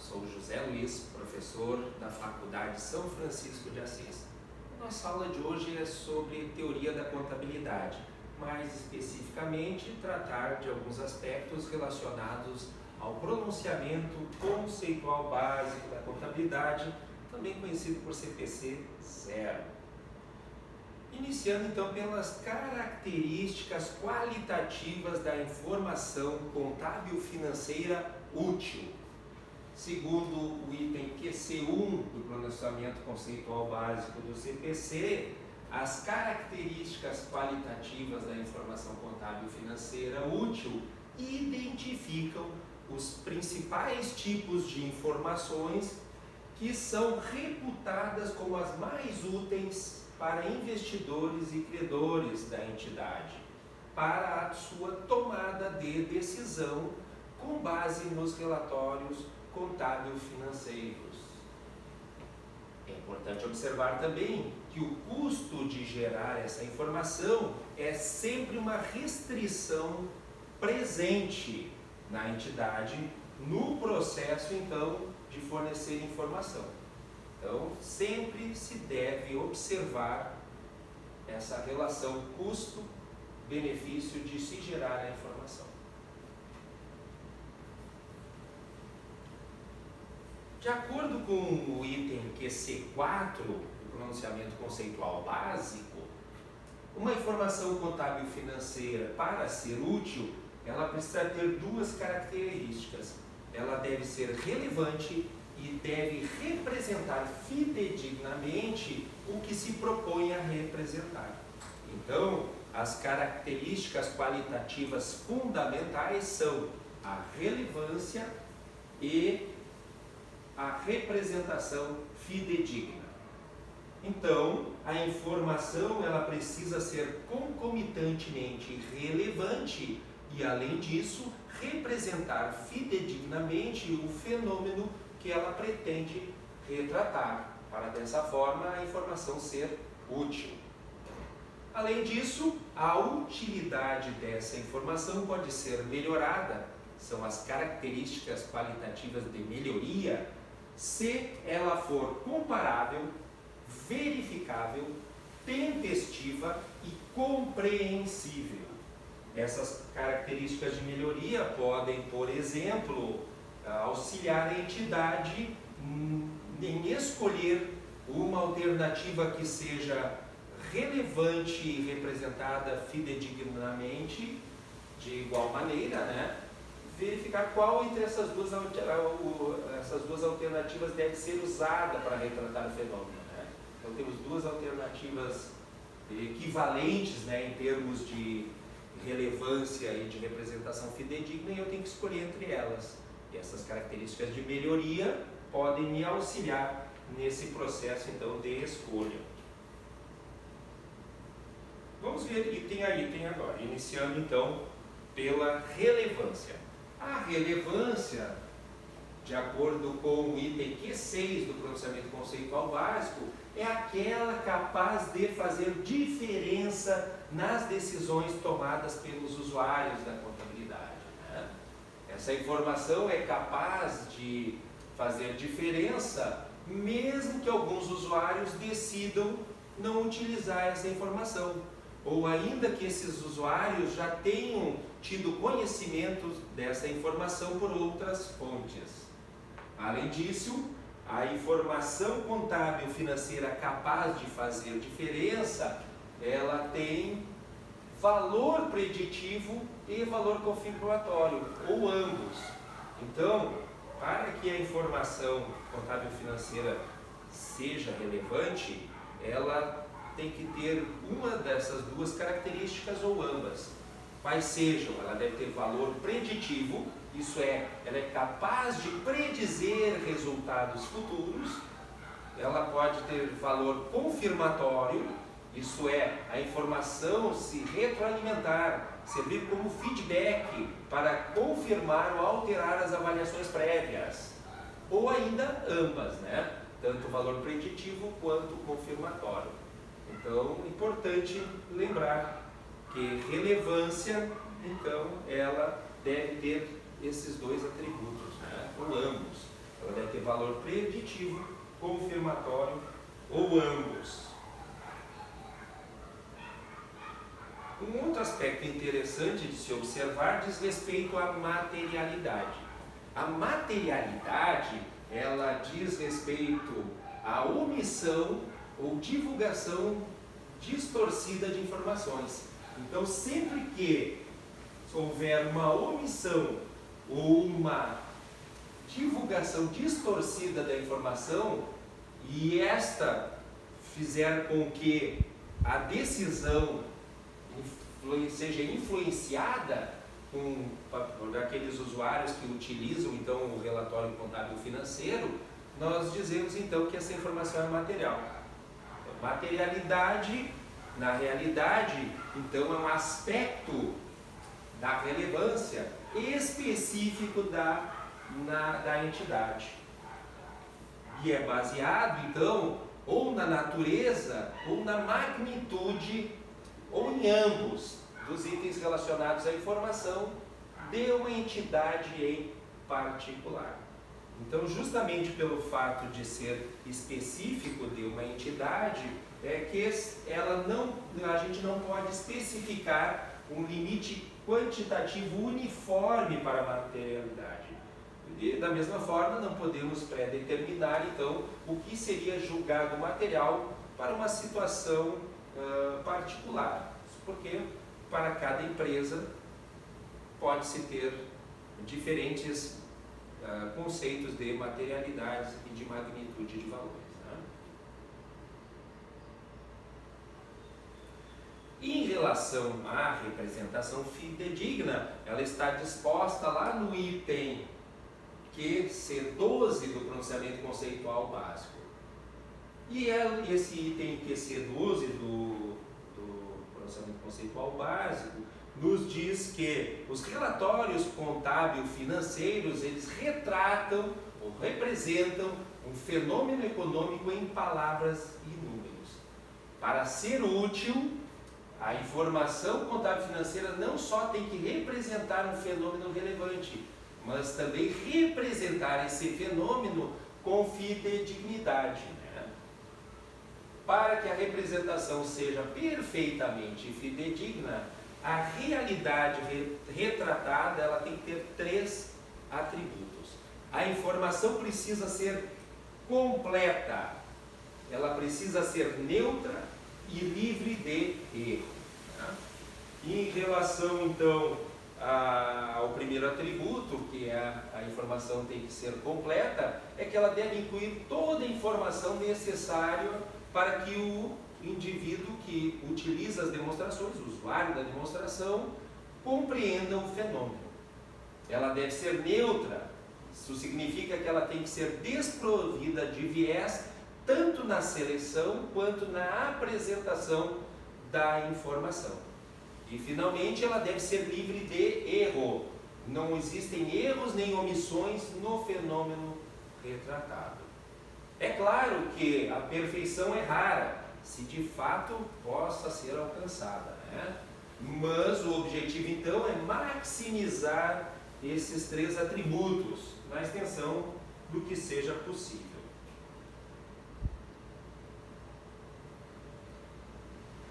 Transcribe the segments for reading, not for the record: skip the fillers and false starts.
sou José Luiz, professor da Faculdade São Francisco de Assis. Nossa aula de hoje é sobre teoria da contabilidade, mais especificamente tratar de alguns aspectos relacionados ao pronunciamento conceitual básico da contabilidade, também conhecido por CPC 0. Iniciando então pelas características qualitativas da informação contábil financeira útil. Segundo o item QC1 do pronunciamento conceitual básico do CPC, as características qualitativas da informação contábil financeira útil identificam os principais tipos de informações que são reputadas como as mais úteis para investidores e credores da entidade, para a sua tomada de decisão com base nos relatórios contábil-financeiros. É importante observar também que o custo de gerar essa informação é sempre uma restrição presente na entidade no processo, então, de fornecer informação. Então, sempre se deve observar essa relação custo-benefício de se gerar a informação. De acordo com o item QC4 do pronunciamento conceitual básico, uma informação contábil financeira, para ser útil, ela precisa ter duas características. Ela deve ser relevante e deve representar fidedignamente o que se propõe a representar. Então, as características qualitativas fundamentais são a relevância e a representação fidedigna. Então, a informação ela precisa ser concomitantemente relevante e, além disso, representar fidedignamente o fenômeno que ela pretende retratar, para dessa forma a informação ser útil. Além disso, a utilidade dessa informação pode ser melhorada, são as características qualitativas de melhoria, se ela for comparável, verificável, tempestiva e compreensível. Essas características de melhoria podem, por exemplo, auxiliar a entidade em escolher uma alternativa que seja relevante e representada fidedignamente, de igual maneira, né? Verificar qual entre essas duas alternativas deve ser usada para retratar o fenômeno, né? Então temos duas alternativas equivalentes, né, em termos de relevância e de representação fidedigna, e eu tenho que escolher entre elas. E essas características de melhoria podem me auxiliar nesse processo então de escolha. Vamos ver item a item agora, iniciando então pela relevância. A relevância, de acordo com o item Q6 do pronunciamento conceitual básico, é aquela capaz de fazer diferença nas decisões tomadas pelos usuários da contabilidade, né? Essa informação é capaz de fazer diferença, mesmo que alguns usuários decidam não utilizar essa informação, ou ainda que esses usuários já tenham tido conhecimento dessa informação por outras fontes. Além disso, a informação contábil financeira capaz de fazer diferença, ela tem valor preditivo e valor confirmatório, ou ambos. Então, para que a informação contábil financeira seja relevante, ela tem que ter uma dessas duas características ou ambas. Quais sejam? Ela deve ter valor preditivo, isso é, ela é capaz de predizer resultados futuros. Ela pode ter valor confirmatório, isso é, a informação se retroalimentar, servir como feedback para confirmar ou alterar as avaliações prévias. Ou ainda ambas, né? Tanto o valor preditivo quanto confirmatório. Então, é importante lembrar que relevância, então, ela deve ter esses dois atributos, né? Ou ambos. Ela deve ter valor preditivo, confirmatório ou ambos. Um outro aspecto interessante de se observar diz respeito à materialidade. A materialidade, ela diz respeito à omissão ou divulgação distorcida de informações. Então, sempre que houver uma omissão ou uma divulgação distorcida da informação e esta fizer com que a decisão seja influenciada por aqueles usuários que utilizam então o relatório contábil financeiro, nós dizemos então que essa informação é material. Materialidade, na realidade, então é um aspecto da relevância específico da entidade. E é baseado então ou na natureza ou na magnitude ou em ambos dos itens relacionados à informação de uma entidade em particular. Então, justamente pelo fato de ser específico de uma entidade, é que a gente não pode especificar um limite quantitativo uniforme para a materialidade. E, da mesma forma, não podemos pré-determinar, então, o que seria julgado material para uma situação particular. Porque, para cada empresa, pode-se ter diferentes conceitos de materialidade e de magnitude de valores. Né? Em relação à representação fidedigna, ela está disposta lá no item QC12 do pronunciamento conceitual básico. E esse item QC12 do pronunciamento conceitual básico nos diz que os relatórios contábil-financeiros, eles retratam ou representam um fenômeno econômico em palavras e números. Para ser útil, a informação contábil-financeira não só tem que representar um fenômeno relevante, mas também representar esse fenômeno com fidedignidade. Para que a representação seja perfeitamente fidedigna, a realidade retratada ela tem que ter 3 atributos. A informação precisa ser completa, ela precisa ser neutra e livre de erro. Em relação, então, ao primeiro atributo, que é a informação tem que ser completa, é que ela deve incluir toda a informação necessária para que o indivíduo que utiliza as demonstrações, o usuário da demonstração, compreenda o fenômeno. Ela deve ser neutra, isso significa que ela tem que ser desprovida de viés, tanto na seleção quanto na apresentação da informação. E, finalmente, ela deve ser livre de erro. Não existem erros nem omissões no fenômeno retratado. É claro que a perfeição é rara, se de fato possa ser alcançada, né? Mas o objetivo então é maximizar esses 3 atributos na extensão do que seja possível.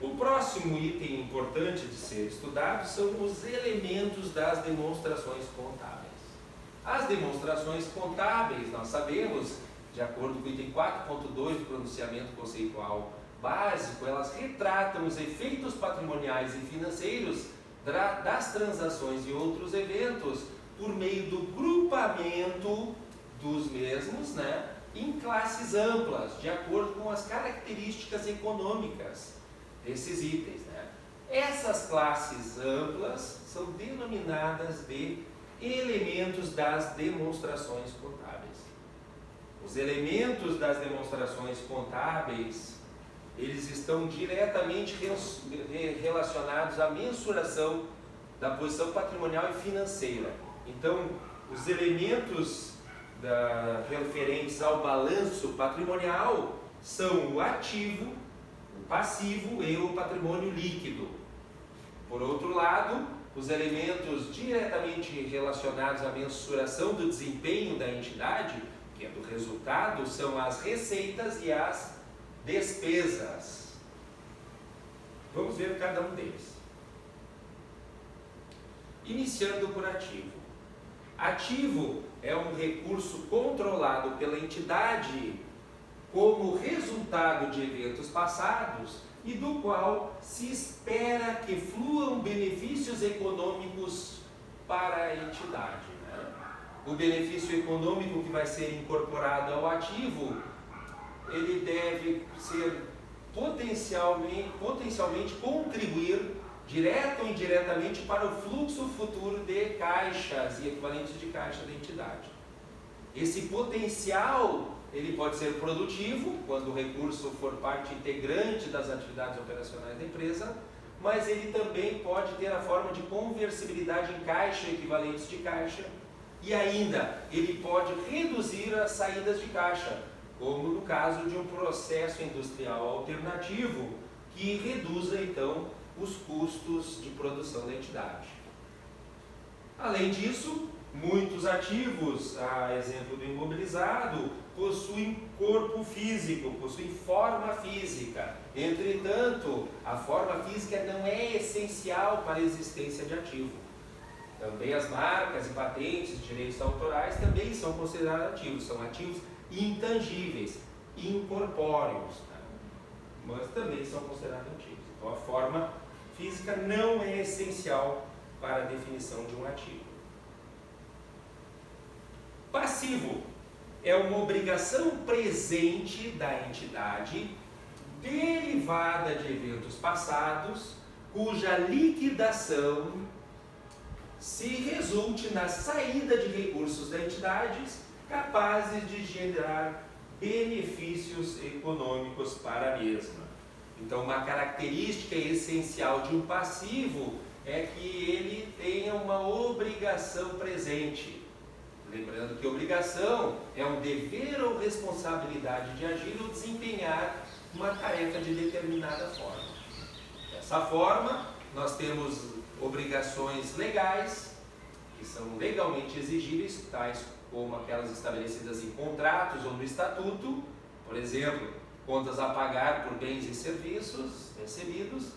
O próximo item importante de ser estudado são os elementos das demonstrações contábeis. As demonstrações contábeis, nós sabemos, de acordo com o item 4.2 do pronunciamento conceitual básico, elas retratam os efeitos patrimoniais e financeiros das transações e outros eventos por meio do grupamento dos mesmos, né, em classes amplas, de acordo com as características econômicas desses itens. Né. Essas classes amplas são denominadas de elementos das demonstrações contábeis. Os elementos das demonstrações contábeis, eles estão diretamente relacionados à mensuração da posição patrimonial e financeira. Então, os elementos referentes ao balanço patrimonial são o ativo, o passivo e o patrimônio líquido. Por outro lado, os elementos diretamente relacionados à mensuração do desempenho da entidade, tendo resultado, são as receitas e as despesas. Vamos ver cada um deles. Iniciando por ativo. Ativo é um recurso controlado pela entidade como resultado de eventos passados e do qual se espera que fluam benefícios econômicos para a entidade. O benefício econômico que vai ser incorporado ao ativo, ele deve ser potencialmente contribuir direta ou indiretamente para o fluxo futuro de caixas e equivalentes de caixa da entidade. Esse potencial, ele pode ser produtivo, quando o recurso for parte integrante das atividades operacionais da empresa, mas ele também pode ter a forma de conversibilidade em caixa e equivalentes de caixa, e ainda, ele pode reduzir as saídas de caixa, como no caso de um processo industrial alternativo, que reduza então os custos de produção da entidade. Além disso, muitos ativos, a exemplo do imobilizado, possuem corpo físico, possuem forma física. Entretanto, a forma física não é essencial para a existência de ativo. Também as marcas e patentes de direitos autorais também são considerados ativos, são ativos intangíveis, incorpóreos, mas também são considerados ativos. Então a forma física não é essencial para a definição de um ativo. Passivo é uma obrigação presente da entidade derivada de eventos passados, cuja liquidação se resulte na saída de recursos da entidade capazes de gerar benefícios econômicos para a mesma. Então, uma característica essencial de um passivo é que ele tenha uma obrigação presente. Lembrando que obrigação é um dever ou responsabilidade de agir ou desempenhar uma tarefa de determinada forma. Dessa forma, nós temos obrigações legais, que são legalmente exigíveis, tais como aquelas estabelecidas em contratos ou no estatuto, por exemplo, contas a pagar por bens e serviços recebidos,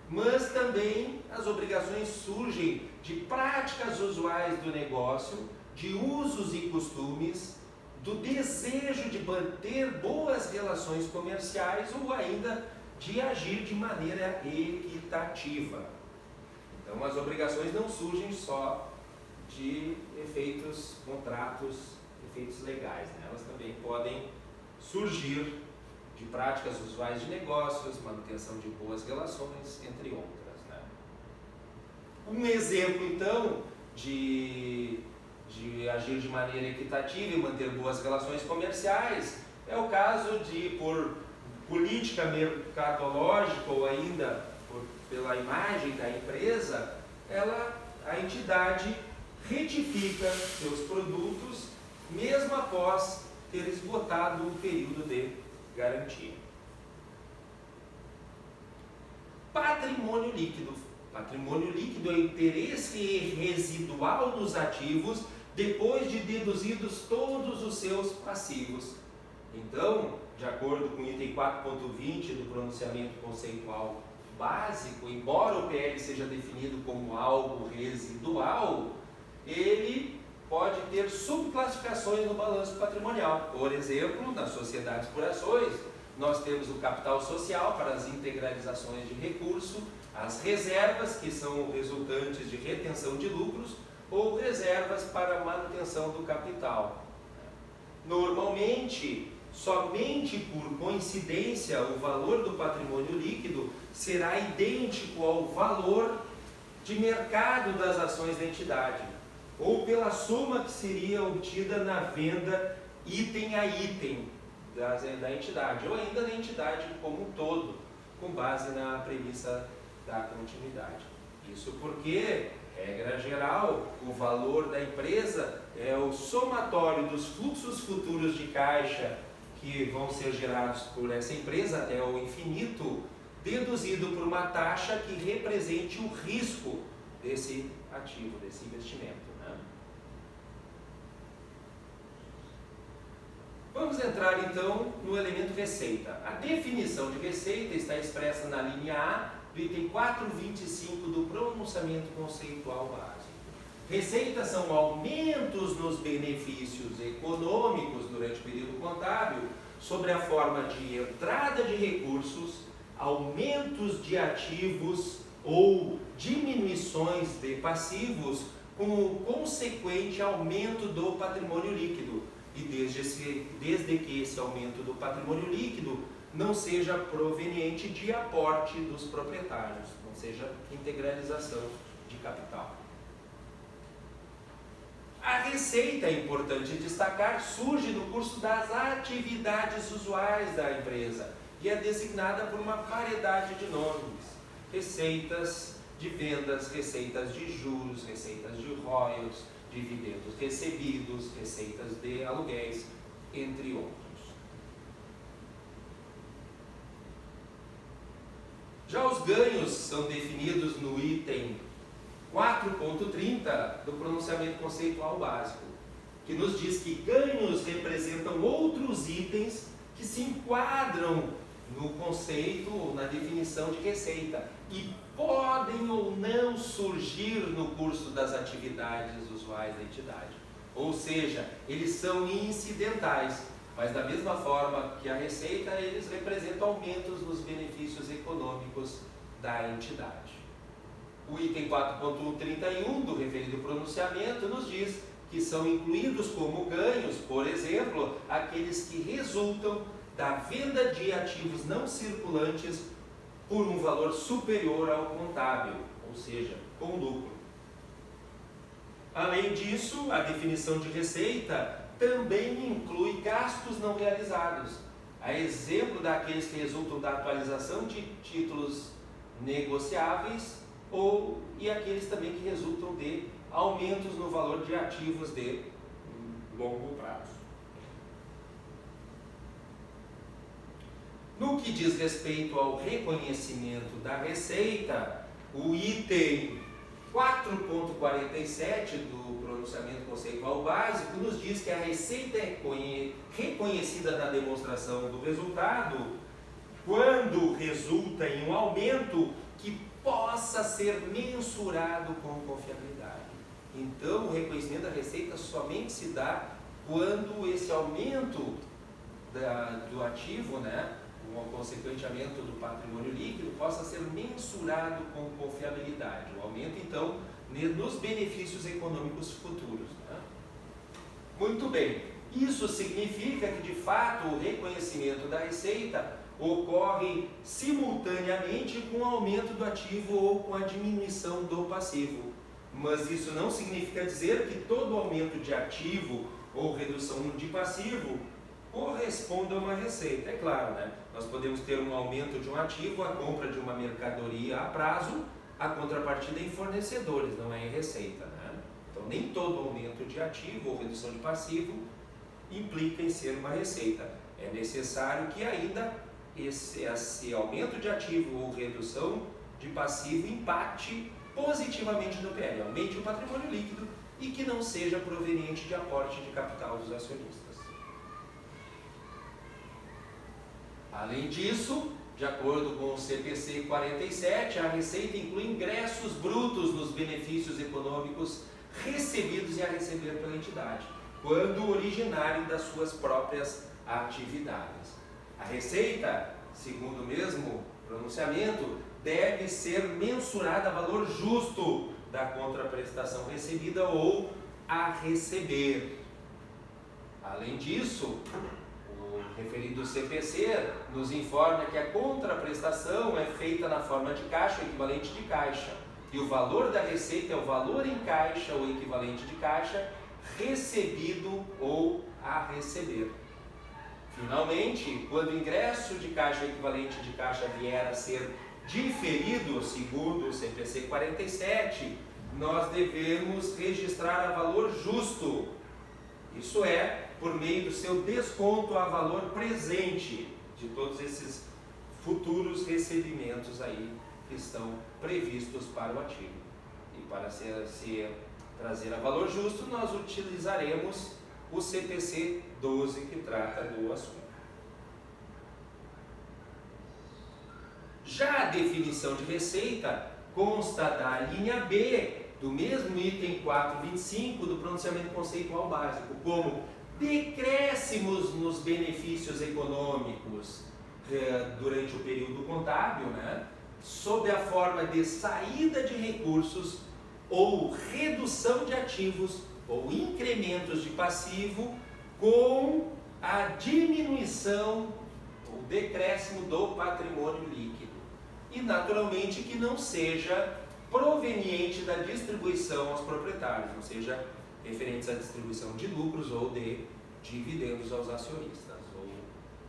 mas também as obrigações surgem de práticas usuais do negócio, de usos e costumes, do desejo de manter boas relações comerciais ou ainda de agir de maneira equitativa. Então, as obrigações não surgem só de efeitos, contratos, efeitos legais, né? Elas também podem surgir de práticas usuais de negócios, manutenção de boas relações, entre outras, né? Um exemplo, então, de agir de maneira equitativa e manter boas relações comerciais é o caso de, por política mercadológica ou ainda pela imagem da empresa, a entidade retifica seus produtos mesmo após ter esgotado o período de garantia. Patrimônio líquido. Patrimônio líquido é o interesse residual nos ativos depois de deduzidos todos os seus passivos. Então, de acordo com o item 4.20 do pronunciamento conceitual básico, embora o PL seja definido como algo residual, ele pode ter subclassificações no balanço patrimonial. Por exemplo, nas sociedades por ações, nós temos o capital social para as integralizações de recurso, as reservas, que são resultantes de retenção de lucros, ou reservas para a manutenção do capital. Normalmente, somente por coincidência, o valor do patrimônio líquido será idêntico ao valor de mercado das ações da entidade, ou pela soma que seria obtida na venda item a item da entidade, ou ainda da entidade como um todo, com base na premissa da continuidade. Isso porque, regra geral, o valor da empresa é o somatório dos fluxos futuros de caixa que vão ser gerados por essa empresa até o infinito, deduzido por uma taxa que represente o risco desse ativo, desse investimento, né? Vamos entrar então no elemento receita. A definição de receita está expressa na linha A do item 4.25 do pronunciamento conceitual básico. Receitas são aumentos nos benefícios econômicos durante o período contábil sobre a forma de entrada de recursos, aumentos de ativos ou diminuições de passivos com o consequente aumento do patrimônio líquido, e desde que esse aumento do patrimônio líquido não seja proveniente de aporte dos proprietários, não seja integralização de capital. A receita, é importante destacar, surge no curso das atividades usuais da empresa e é designada por uma variedade de nomes: receitas de vendas, receitas de juros, receitas de royalties, dividendos recebidos, receitas de aluguéis, entre outros. Já os ganhos são definidos no item 4.30 do pronunciamento conceitual básico, que nos diz que ganhos representam outros itens que se enquadram no conceito ou na definição de receita e podem ou não surgir no curso das atividades usuais da entidade. Ou seja, eles são incidentais, mas da mesma forma que a receita, eles representam aumentos nos benefícios econômicos da entidade. O item 4.31 do referido pronunciamento nos diz que são incluídos como ganhos, por exemplo, aqueles que resultam da venda de ativos não circulantes por um valor superior ao contábil, ou seja, com lucro. Além disso, a definição de receita também inclui gastos não realizados, a exemplo daqueles que resultam da atualização de títulos negociáveis e aqueles também que resultam de aumentos no valor de ativos de longo prazo. No que diz respeito ao reconhecimento da receita, o item 4.47 do pronunciamento conceitual básico nos diz que a receita é reconhecida na demonstração do resultado quando resulta em um aumento que possa ser mensurado com confiabilidade. Então, o reconhecimento da receita somente se dá quando esse aumento do ativo, o consequente aumento do patrimônio líquido, possa ser mensurado com confiabilidade. O aumento, então, nos benefícios econômicos futuros. Muito bem. Isso significa que, de fato, o reconhecimento da receita ocorre simultaneamente com o aumento do ativo ou com a diminuição do passivo. Mas isso não significa dizer que todo aumento de ativo ou redução de passivo corresponde a uma receita. É claro, nós podemos ter um aumento de um ativo, a compra de uma mercadoria a prazo, a contrapartida em fornecedores, não é em receita. Então, nem todo aumento de ativo ou redução de passivo implica em ser uma receita. É necessário que ainda esse aumento de ativo ou redução de passivo impacte positivamente no PL, aumente o patrimônio líquido e que não seja proveniente de aporte de capital dos acionistas. Além disso, de acordo com o CPC 47, a receita inclui ingressos brutos nos benefícios econômicos recebidos e a receber pela entidade, quando originário das suas próprias atividades. A receita, segundo o mesmo pronunciamento, deve ser mensurada a valor justo da contraprestação recebida ou a receber. Além disso, o referido CPC nos informa que a contraprestação é feita na forma de caixa ou equivalente de caixa, e o valor da receita é o valor em caixa ou equivalente de caixa recebido ou a receber. Finalmente, quando o ingresso de caixa ou equivalente de caixa vier a ser diferido, segundo o CPC 47, nós devemos registrar a valor justo, isso é, por meio do seu desconto a valor presente de todos esses futuros recebimentos aí que estão previstos para o ativo. E para se trazer a valor justo, nós utilizaremos o CPC 12, que trata do assunto. Já a definição de receita consta da linha B do mesmo item 4.25 do pronunciamento conceitual básico, como decréscimos nos benefícios econômicos durante o período contábil, né, sob a forma de saída de recursos ou redução de ativos ou incrementos de passivo com a diminuição ou decréscimo do patrimônio líquido. E naturalmente que não seja proveniente da distribuição aos proprietários, ou seja, referentes à distribuição de lucros ou de dividendos aos acionistas ou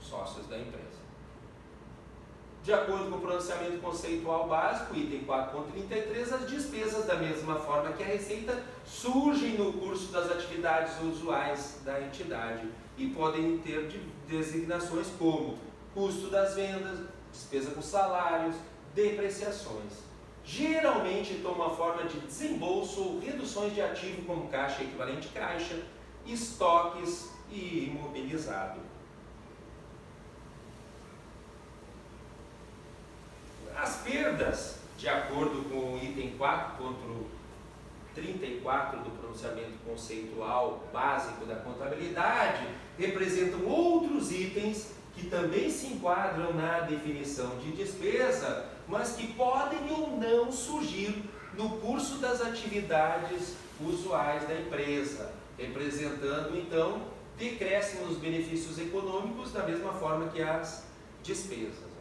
sócios da empresa. De acordo com o pronunciamento conceitual básico, item 4.33, as despesas, da mesma forma que a receita, surgem no curso das atividades usuais da entidade e podem ter designações como custo das vendas, despesa com salários, depreciações. Geralmente toma a forma de desembolso ou reduções de ativo como caixa equivalente caixa, estoques e imobilizado. As perdas, de acordo com o item 4.34 do pronunciamento conceitual básico da contabilidade, representam outros itens que também se enquadram na definição de despesa, mas que podem ou não surgir no curso das atividades usuais da empresa, representando então decréscimo nos benefícios econômicos da mesma forma que as despesas.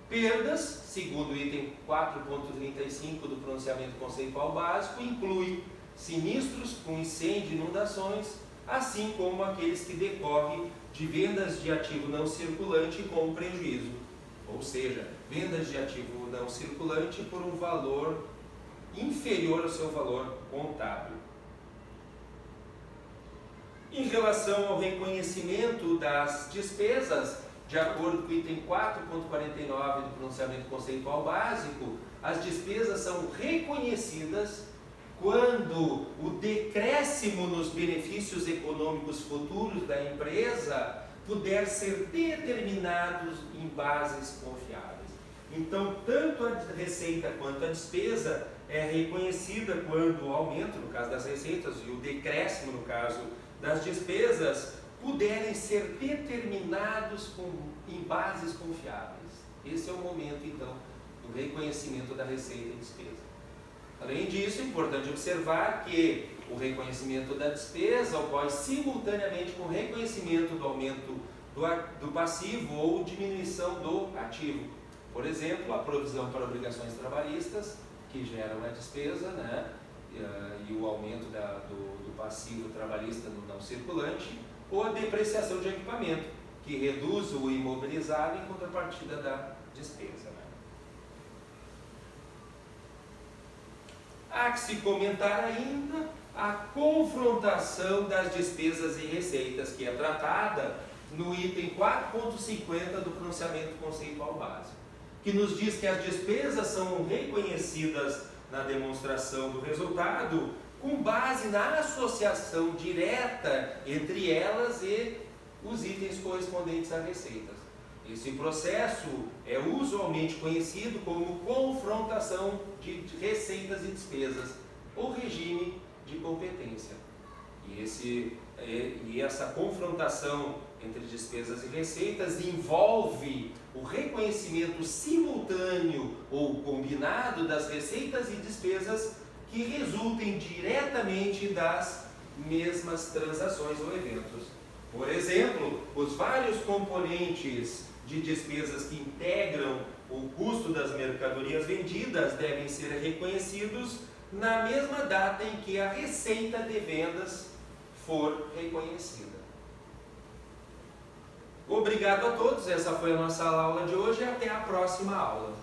Perdas, segundo o item 4.35 do pronunciamento conceitual básico, inclui sinistros com incêndio e inundações, assim como aqueles que decorrem de vendas de ativo não circulante com prejuízo, ou seja, vendas de ativo não circulante por um valor inferior ao seu valor contábil. Em relação ao reconhecimento das despesas, de acordo com o item 4.49 do pronunciamento conceitual básico, as despesas são reconhecidas quando o decréscimo nos benefícios econômicos futuros da empresa puder ser determinado em bases confiáveis. Então, tanto a receita quanto a despesa é reconhecida quando o aumento, no caso das receitas, e o decréscimo, no caso das despesas, puderem ser determinados em bases confiáveis. Esse é o momento, então, do reconhecimento da receita e despesa. Além disso, é importante observar que o reconhecimento da despesa ocorre simultaneamente com o reconhecimento do aumento do passivo ou diminuição do ativo. Por exemplo, a provisão para obrigações trabalhistas, que geram a despesa, né? E o aumento do passivo trabalhista no não circulante, ou a depreciação de equipamento, que reduz o imobilizado em contrapartida da despesa. Né? Há que se comentar ainda a confrontação das despesas e receitas, que é tratada no item 4.50 do pronunciamento conceitual básico, que nos diz que as despesas são reconhecidas na demonstração do resultado com base na associação direta entre elas e os itens correspondentes a receitas. Esse processo é usualmente conhecido como confrontação de receitas e despesas, ou regime de competência. E essa confrontação entre despesas e receitas envolve o reconhecimento simultâneo ou combinado das receitas e despesas que resultem diretamente das mesmas transações ou eventos. Por exemplo, os vários componentes de despesas que integram o custo das mercadorias vendidas devem ser reconhecidos na mesma data em que a receita de vendas for reconhecida. Obrigado a todos, essa foi a nossa aula de hoje e até a próxima aula.